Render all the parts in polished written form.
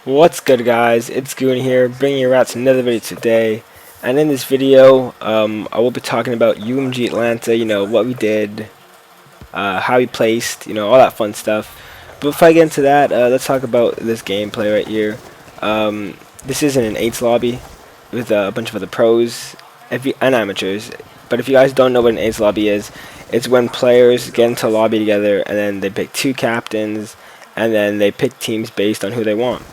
What's good, guys? It's Goon here, bringing you out to another video today. And in this video, I will be talking about UMG Atlanta, what we did, how we placed, all that fun stuff. But before I get into that, let's talk about this gameplay right here. This is in an 8's lobby with a bunch of other pros and amateurs. But if you guys don't know what an 8's lobby is, it's when players get into a lobby together and then they pick two captains and then they pick teams based on who they want.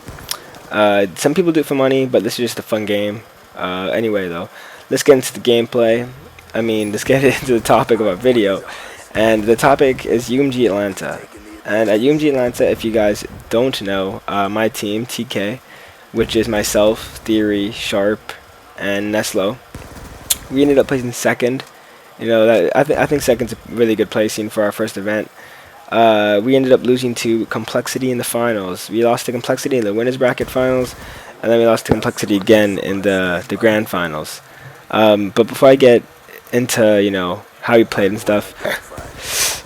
Some people do it for money, but this is just a fun game. Anyway, though, let's get into the gameplay. Let's get into the topic of our video. And the topic is UMG Atlanta. And at UMG Atlanta, if you guys don't know, my team, TK, which is myself, Theory, Sharp, and Neslo, we ended up placing second. I think second's a really good placing for our first event. We ended up losing to Complexity in the finals. We lost to Complexity in the winners bracket finals, and then we lost to Complexity again in the grand finals. But before I get into how we played and stuff,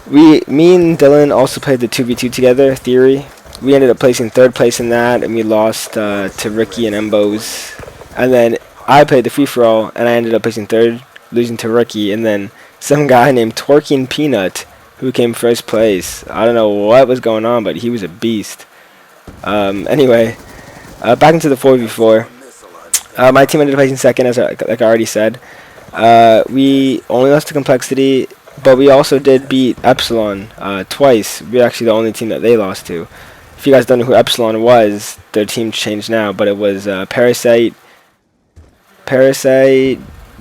me and Dylan also played the 2v2 together. Theory. We ended up placing third place in that, and we lost to Ricky and Embos. And then I played the free for all, and I ended up placing third, losing to Ricky, and then some guy named Twerking Peanut, who came first place. I don't know what was going on, but he was a beast. Anyway, back into the 4v4. My team ended up placing second, like I already said. We only lost to Complexity, but we also did beat Epsilon twice. We're actually the only team that they lost to. If you guys don't know who Epsilon was, their team changed now, but it was Parasite,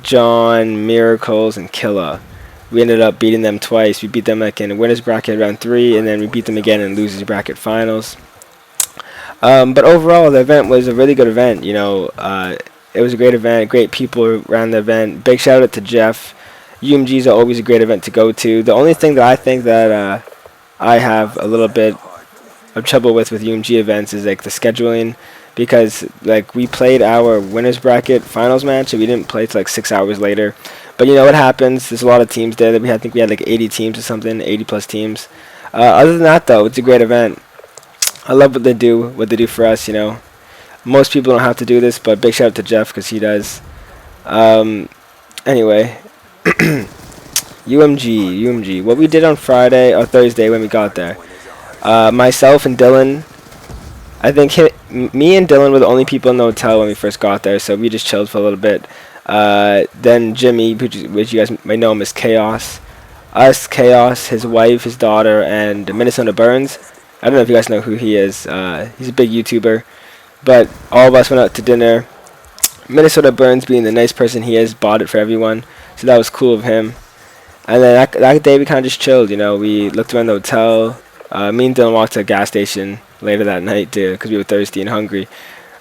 John, Miracles, and Killa. We ended up beating them twice. We beat them like in winners bracket round 3, and then we beat them again in losers bracket finals. But overall, the event was a really good event. It was a great event. Great people around the event. Big shout out to Jeff. UMGs are always a great event to go to. The only thing that I think that I have a little bit of trouble with UMG events is like the scheduling, because like we played our winners bracket finals match and we didn't play till like 6 hours later. But you know what happens? There's a lot of teams there. That I think we had like 80 teams or something, 80 plus teams. Other than that, though, it's a great event. I love what they do for us. Most people don't have to do this, but big shout out to Jeff because he does. Anyway, UMG. What we did on Friday or Thursday when we got there. Myself and Dylan. I think me and Dylan were the only people in the hotel when we first got there, so we just chilled for a little bit. Then Jimmy, which you guys might know him as Chaos. Us, Chaos, his wife, his daughter, and Minnesota Burns. I don't know if you guys know who he is. He's a big YouTuber. But all of us went out to dinner. Minnesota Burns, being the nice person he is, bought it for everyone. So that was cool of him. And then that day we kind of just chilled. We looked around the hotel. Me and Dylan walked to a gas station later that night because we were thirsty and hungry.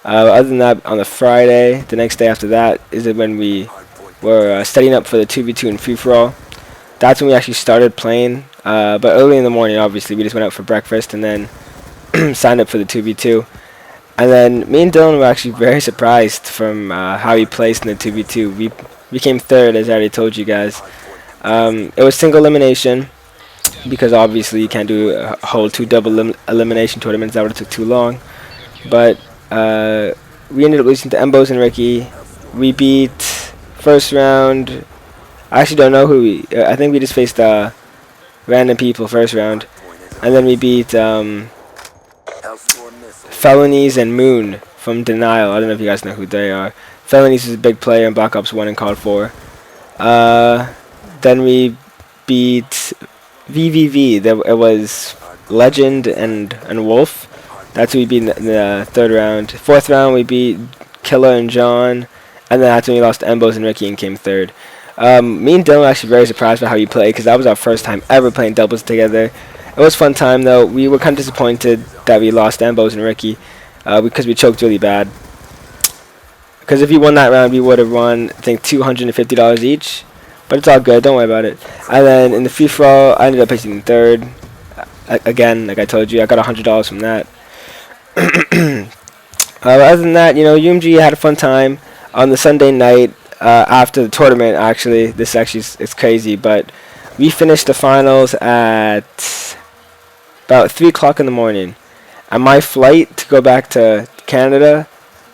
Other than that, on the Friday, the next day after that, is when we were studying up for the 2v2 and free-for-all. That's when we actually started playing. But early in the morning, obviously, we just went out for breakfast and then signed up for the 2v2. And then me and Dylan were actually very surprised from how we placed in the 2v2. We came third, as I already told you guys. It was single elimination, because obviously you can't do a whole 2 double elimination tournaments. That would have took too long. But we ended up losing to Embos and Ricky. We beat first round. I actually don't know who I think we just faced random people first round, and then we beat Felonies and Moon from Denial. I don't know if you guys know who they are. Felonies is a big player in Black Ops 1 and COD 4. Then we beat VVV. It was Legend and Wolf. That's who we beat in the third round. Fourth round, we beat Killa and John. And then that's when we lost to Embos and Ricky and came third. Me and Dylan were actually very surprised by how we played, because that was our first time ever playing doubles together. It was a fun time, though. We were kind of disappointed that we lost to Embos and Ricky because we choked really bad. Because if we won that round, we would have won, I think, $250 each. But it's all good. Don't worry about it. And then in the free-for-all, I ended up placing third. Again, like I told you, I got $100 from that. Other than that, UMG had a fun time on the Sunday night after the tournament. Actually, it's crazy, but we finished the finals at about 3 o'clock in the morning, and my flight to go back to Canada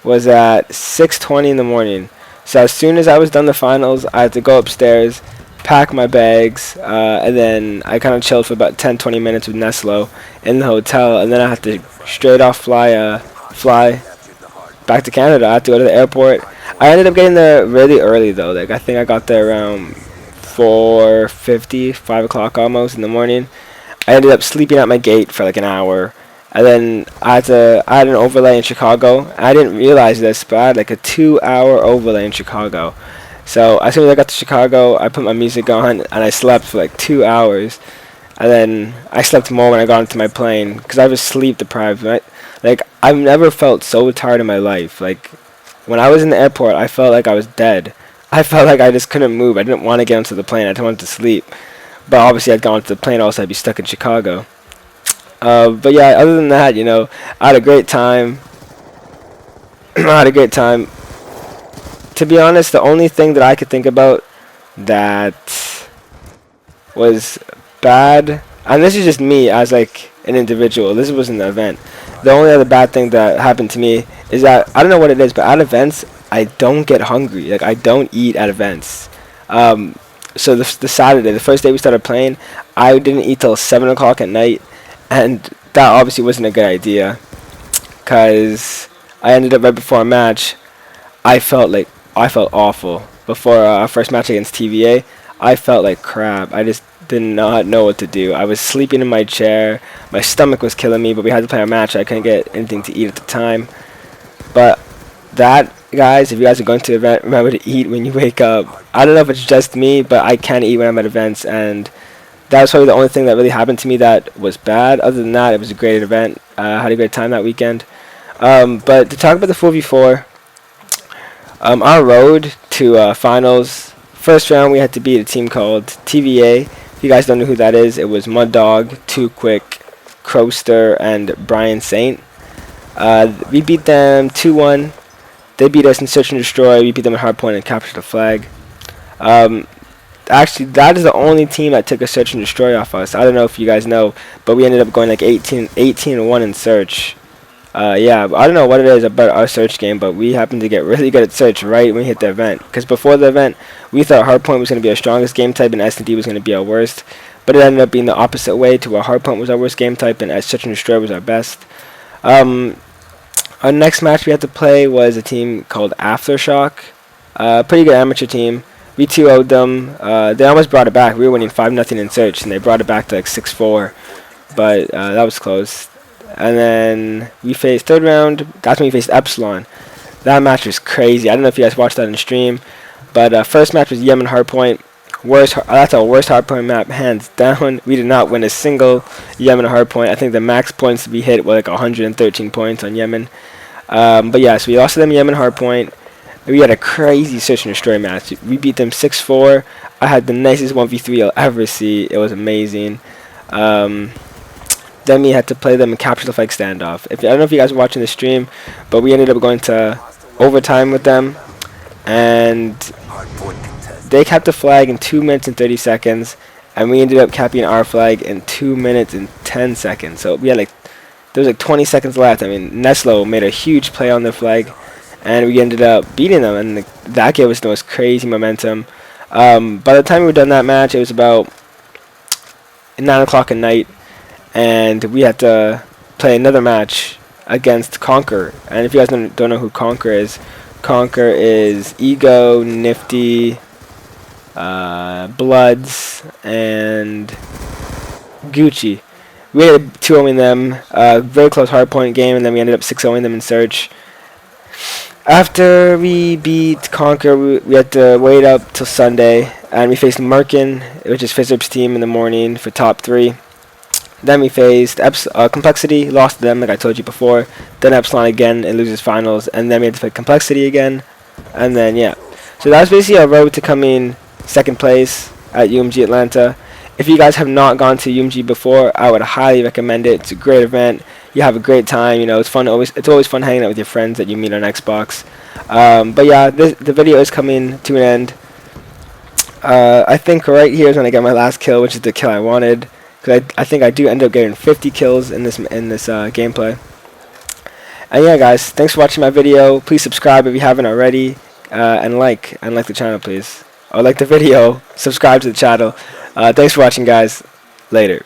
was at 6:20 in the morning. So as soon as I was done the finals, I had to go upstairs, pack my bags, and then I kind of chilled for about 10-20 minutes with Neslo in the hotel, and then I had to straight off fly back to Canada. I had to go to the airport. I ended up getting there really early though. Like I think I got there around 4:50, 5 o'clock almost in the morning. I ended up sleeping at my gate for like an hour, and then I had an overlay in Chicago. I didn't realize this, but I had like a 2-hour overlay in Chicago. So as soon as I got to Chicago, I put my music on and I slept for like 2 hours, and then I slept more when I got into my plane because I was sleep deprived. Right? Like I've never felt so tired in my life. Like when I was in the airport, I felt like I was dead. I felt like I just couldn't move. I didn't want to get onto the plane. I just wanted to sleep. But obviously, I'd gone to the plane, also I'd be stuck in Chicago. But yeah, other than that, I had a great time. I had a great time. To be honest, the only thing that I could think about that was bad, and this is just me as like an individual. This wasn't the event. The only other bad thing that happened to me is that I don't know what it is, but at events I don't get hungry. Like I don't eat at events. So the Saturday, the first day we started playing, I didn't eat till 7 o'clock at night, and that obviously wasn't a good idea, because I ended up right before a match. I felt awful before our first match against TVA. I felt like crap. I just did not know what to do. I was sleeping in my chair. My stomach was killing me, but we had to play our match. I couldn't get anything to eat at the time. But that, guys, if you guys are going to an event, remember to eat when you wake up. I don't know if it's just me, but I can't eat when I'm at events, and that's probably the only thing that really happened to me that was bad. Other than that, it was a great event. I had a great time that weekend. But to talk about the 4v4, our road to finals, first round we had to beat a team called TVA. If you guys don't know who that is, it was Mud Dog, Too Quick, Crowster, and Brian Saint. We beat them 2-1. They beat us in Search and Destroy. We beat them at Hardpoint and captured the flag. Actually, that is the only team that took a Search and Destroy off us. I don't know if you guys know, but we ended up going like 18-1 in Search. Yeah, I don't know what it is about our Search game, but we happened to get really good at Search right when we hit the event. Because before the event, we thought Hardpoint was going to be our strongest game type and S&D was going to be our worst. But it ended up being the opposite way, to where Hardpoint was our worst game type and Search and Destroy was our best. Our next match we had to play was a team called Aftershock. Pretty good amateur team. We 2-0'd them. They almost brought it back. We were winning 5-0 in Search, and they brought it back to like 6-4. But that was close. And then we faced third round. That's when we faced Epsilon. That match was crazy. I don't know if you guys watched that in stream. But first match was Yemen Hardpoint. That's our worst hardpoint map, hands down. We did not win a single Yemen hardpoint. I think the max points we hit were like 113 points on Yemen. But yeah, so we lost to them Yemen hardpoint. We had a crazy Search and Destroy match. We beat them 6-4. I had the nicest 1v3 you'll ever see. It was amazing. Then we had to play them in Capture the Flag Standoff. I don't know if you guys were watching the stream, but we ended up going to overtime with them. And they capped the flag in 2 minutes and 30 seconds. And we ended up capping our flag in 2 minutes and 10 seconds. So we had there was like 20 seconds left. I mean, Neslo made a huge play on their flag, and we ended up beating them, and that gave us the most crazy momentum. By the time we were done that match, it was about 9 o'clock at night, and we had to play another match against Conquer. And if you guys don't know who Conquer is Ego, Nifty, Bloods, and Gucci. We ended up 2-0ing them, very close hardpoint game, and then we ended up 6-0ing them in Search. After we beat Conquer, we had to wait up till Sunday, and we faced Merkin, which is Fizzerp's team, in the morning for top 3. Then we faced Complexity, lost to them like I told you before. Then Epsilon again in losers finals, and then we had to fight Complexity again. And then yeah, so that was basically our road to coming second place at UMG Atlanta. If you guys have not gone to UMG before, I would highly recommend it. It's a great event. You have a great time. It's fun. It's always fun hanging out with your friends that you meet on Xbox. But yeah, the video is coming to an end. I think right here is when I get my last kill, which is the kill I wanted. Because I think I do end up getting 50 kills in this gameplay. And yeah, guys, thanks for watching my video. Please subscribe if you haven't already, and like the channel, please. Or like the video, subscribe to the channel. Thanks for watching, guys. Later.